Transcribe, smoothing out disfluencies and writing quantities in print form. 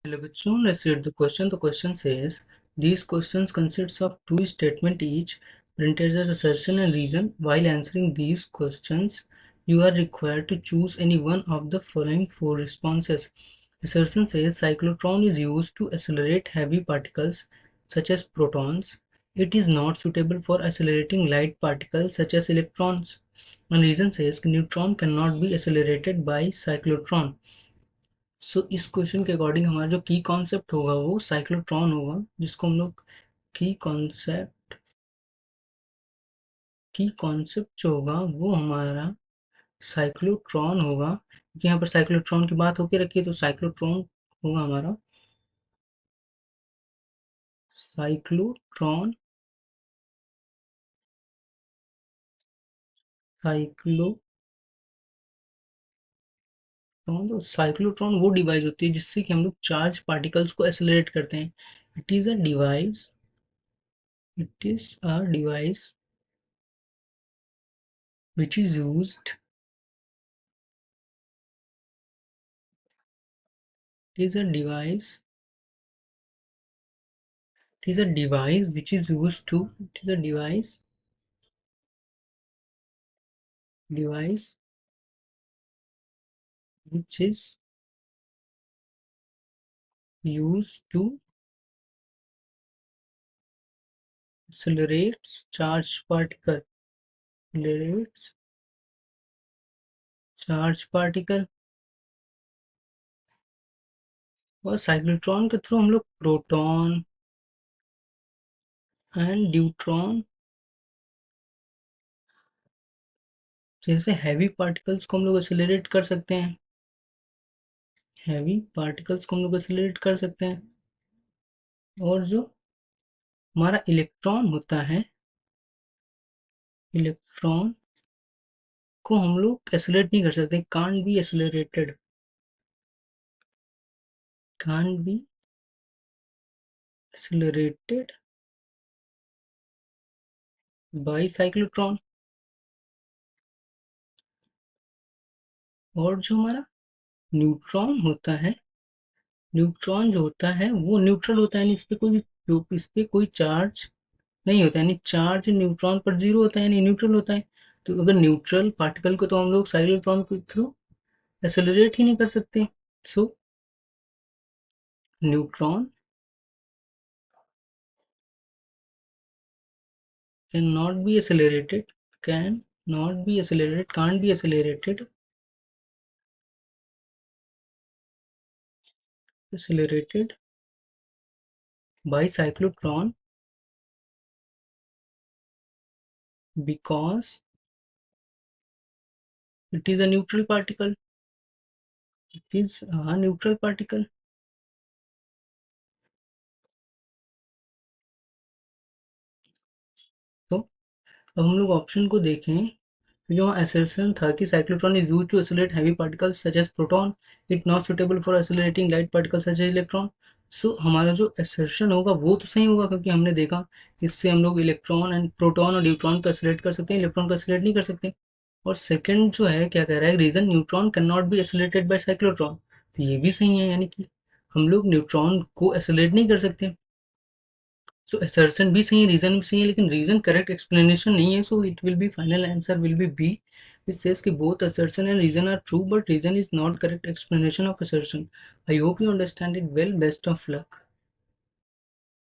Hello, bachon. Let's read the question. The question says, these questions consists of two statements each, printed as assertion and reason. While answering these questions, you are required to choose any one of the following four responses. Assertion says cyclotron is used to accelerate heavy particles such as protons. It is not suitable for accelerating light particles such as electrons. And reason says neutron cannot be accelerated by cyclotron. सो इस question के according हमारा जो की concept होगा वो cyclotron होगा, जिसको हम लोग की कॉन्सेप्ट जो होगा वो हमारा साइक्लोट्रॉन होगा, क्योंकि यहाँ पर साइक्लोट्रॉन की बात होके रखी है तो साइक्लोट्रॉन होगा हमारा साइक्लोट्रॉन। साइक्लोट्रॉन तो साइक्लोट्रॉन वो डिवाइस होती है जिससे कि हम लोग चार्ज पार्टिकल्स को एक्सेलरेट करते हैं। It is a device it is a device which is used it is a device it is a device which is used to it is a device which is used to accelerates accelerates charge particle। और cyclotron के through हम लोग proton and neutron जैसे heavy particles को हम लोग accelerate कर सकते हैं। हैवी पार्टिकल्स को हम लोग एक्सेलरेट कर सकते हैं। और जो हमारा इलेक्ट्रॉन होता है, इलेक्ट्रॉन को हम लोग एक्सेलरेट नहीं कर सकते, can't be accelerated, can't be accelerated by cyclotron. और जो हमारा न्यूट्रॉन होता है, न्यूट्रॉन जो होता है वो न्यूट्रल होता है, यानी इस पे कोई चार्ज नहीं होता, यानी चार्ज न्यूट्रॉन पर जीरो होता है, यानी न्यूट्रल होता है। तो अगर न्यूट्रल पार्टिकल को तो हम लोग साइक्लोट्रॉन के थ्रू एक्सेलरेट ही नहीं कर सकते। So neutron can not be accelerated can not be accelerated can't be accelerated by cyclotron because it is a neutral particle, it is a neutral particle। तो अब हम लोग ऑप्शन को देखें, तो जो assertion था कि cyclotron is used to accelerate heavy particles such as proton, it not suitable for accelerating light particles such as electron। सो हमारा जो assertion होगा वो तो सही होगा, क्योंकि हमने देखा इससे हम लोग इलेक्ट्रॉन एंड प्रोटॉन और न्यूट्रॉन को एक्सेलरेट कर सकते हैं, इलेक्ट्रॉन को एक्सेलरेट नहीं कर सकते। और सेकंड जो है क्या कह रहा है, reason neutron can not be accelerated by cyclotron, तो ये भी सही है, यानी कि हम लोग न्यूट्रॉन को एक्सेलरेट नहीं कर सकते। सो assertion भी सही है, रीजन भी सही है, लेकिन रीजन करेक्ट एक्सप्लेनेशन नहीं है। So it will be final answer will be B, which says कि both assertion and reason are true but reason is not correct explanation of assertion। I hope you understand it well, best of luck।